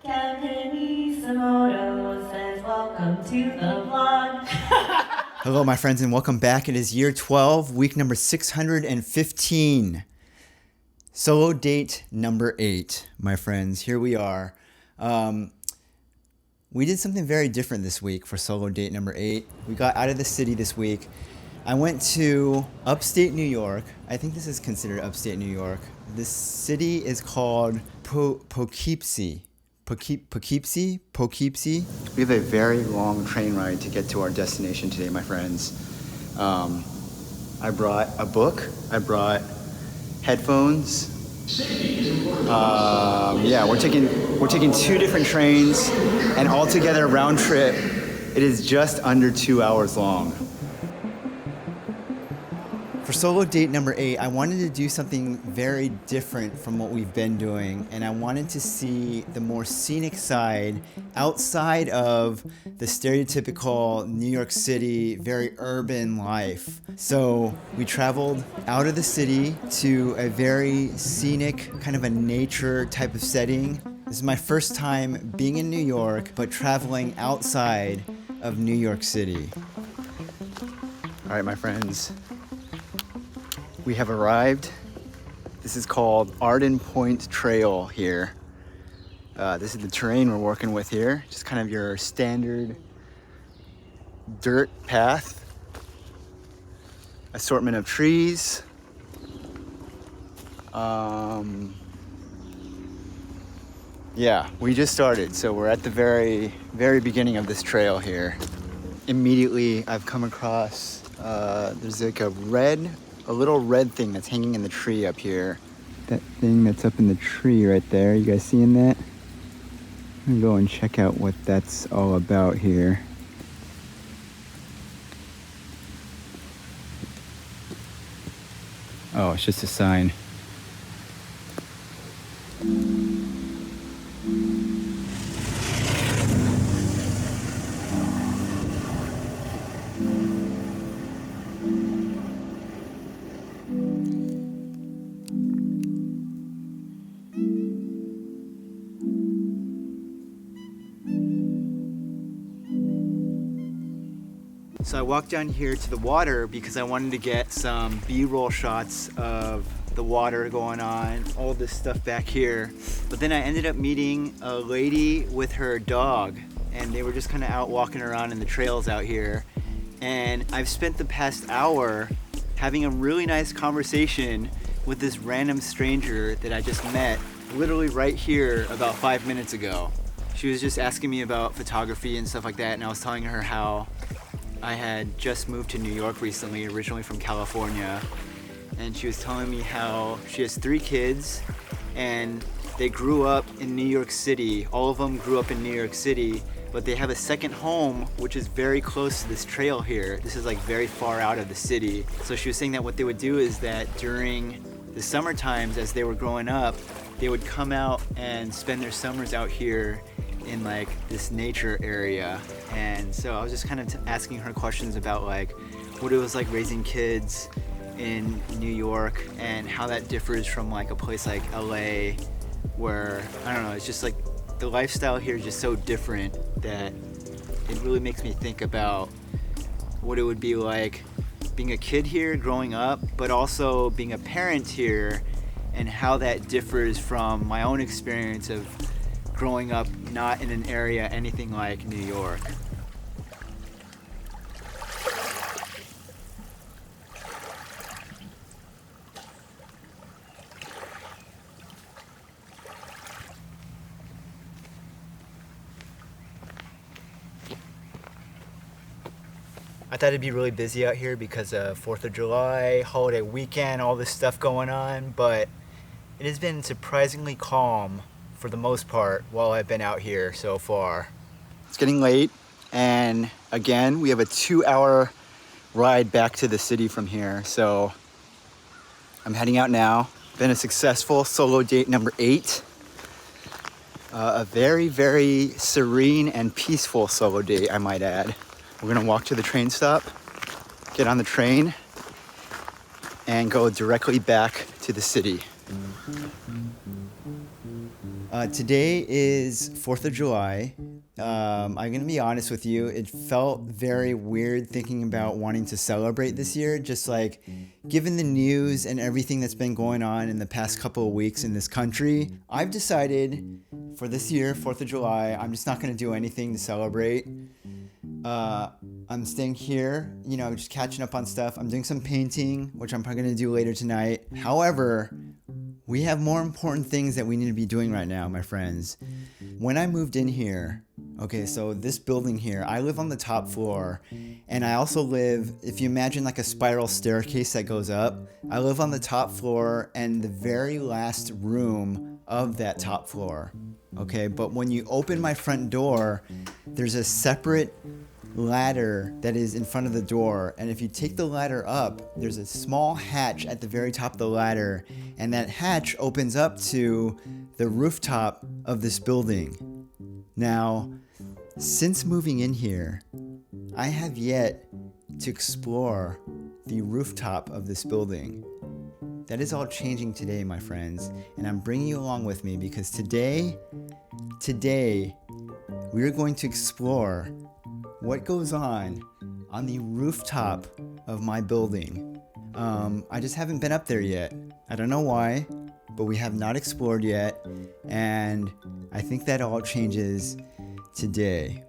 Kevinisomoto says welcome to the vlog. Hello, my friends, and welcome back. It is year 12, week number 615. Solo date number 8, my friends. Here we are. We did something very different this week for solo date number 8. We got out of the city this week. I went to upstate New York. I think this is considered upstate New York. This city is called Poughkeepsie. Poughkeepsie? We have a very long train ride to get to our destination today, my friends. I brought a book. I brought headphones. Yeah, we're taking 2 different trains, and altogether round trip, it is just under 2 hours long. For solo date number 8, I wanted to do something very different from what we've been doing, and I wanted to see the more scenic side outside of the stereotypical New York City, very urban life. So we traveled out of the city to a very scenic, kind of a nature type of setting. This is my first time being in New York, but traveling outside of New York City. All right, my friends. We have arrived. This is called Arden Point Trail here. This is the terrain we're working with here. Just kind of your standard dirt path. Assortment of trees. Yeah, we just started, so we're at the very, very beginning of this trail here. Immediately, I've come across, there's like a little red thing that's hanging in the tree up here. That thing that's up in the tree right there, you guys seeing that? I'm gonna go and check out what that's all about here. Oh, it's just a sign. So I walked down here to the water because I wanted to get some B-roll shots of the water going on, all this stuff back here. But then I ended up meeting a lady with her dog, and they were just kind of out walking around in the trails out here. And I've spent the past hour having a really nice conversation with this random stranger that I just met literally right here about 5 minutes ago. She was just asking me about photography and stuff like that, and I was telling her how I had just moved to New York recently, originally from California, and she was telling me how she has 3 kids and they grew up in New York City. All of them grew up in New York City, but they have a second home which is very close to this trail here. This is like very far out of the city. So she was saying that what they would do is that during the summer times as they were growing up, they would come out and spend their summers out here in like this nature area. And so I was just kind of asking her questions about like what it was like raising kids in New York and how that differs from like a place like LA where, I don't know, it's just like the lifestyle here is just so different that it really makes me think about what it would be like being a kid here growing up, but also being a parent here and how that differs from my own experience of growing up not in an area anything like New York. I thought it'd be really busy out here because of 4th of July, holiday weekend, all this stuff going on, but it has been surprisingly calm for the most part while I've been out here so far. It's getting late, and again, we have a 2-hour ride back to the city from here, so I'm heading out now. Been a successful solo date number 8. A very, very serene and peaceful solo date, I might add. We're gonna walk to the train stop, get on the train, and go directly back to the city. Today is 4th of July. I'm going to be honest with you. It felt very weird thinking about wanting to celebrate this year. Just like given the news and everything that's been going on in the past couple of weeks in this country, I've decided for this year, 4th of July, I'm just not going to do anything to celebrate. I'm staying here, just catching up on stuff. I'm doing some painting, which I'm probably going to do later tonight. However, we have more important things that we need to be doing right now, my friends. When I moved in here, okay, so this building here, I live on the top floor, and I also live, if you imagine like a spiral staircase that goes up, I live on the top floor and the very last room of that top floor, okay? But when you open my front door, there's a separate ladder that is in front of the door, and if you take the ladder up, there's a small hatch at the very top of the ladder, and that hatch opens up to the rooftop of this building. Now, since moving in here, I have yet to explore the rooftop of this building. That is all changing today, my friends, and I'm bringing you along with me because today we are going to explore what goes on the rooftop of my building. I just haven't been up there yet. I don't know why, but we have not explored yet, and I think that all changes today.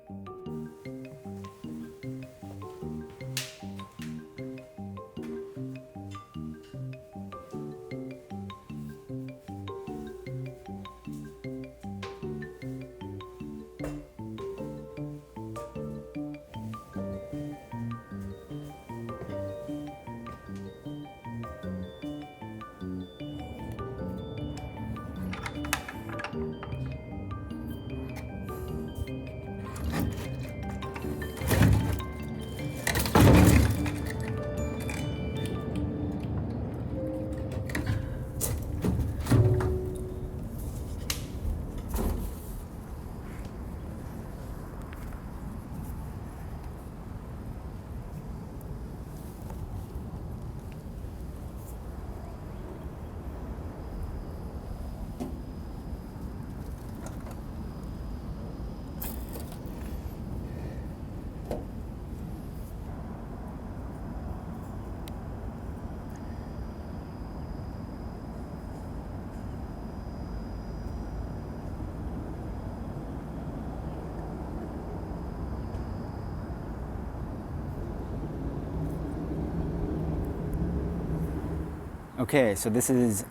Okay, so this is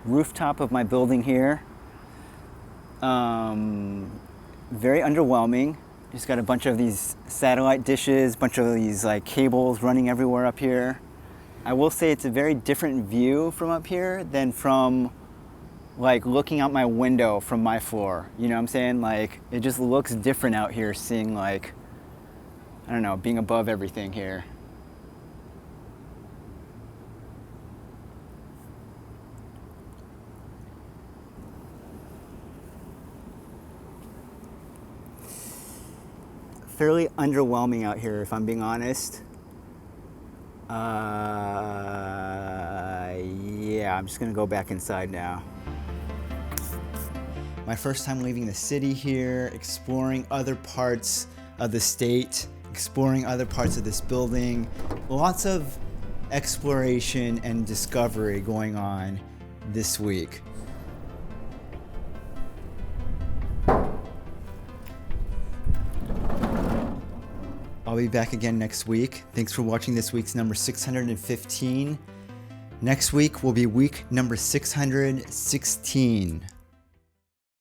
rooftop of my building here. Very underwhelming. Just got a bunch of these satellite dishes, bunch of these like cables running everywhere up here. I will say it's a very different view from up here than from like looking out my window from my floor. You know what I'm saying? Like it just looks different out here seeing like, I don't know, being above everything here. Fairly underwhelming out here, if I'm being honest. Yeah, I'm just gonna go back inside now. My first time leaving the city here, exploring other parts of the state, exploring other parts of this building. Lots of exploration and discovery going on this week. I'll be back again next week. Thanks for watching this week's number 615. Next week will be week number 616.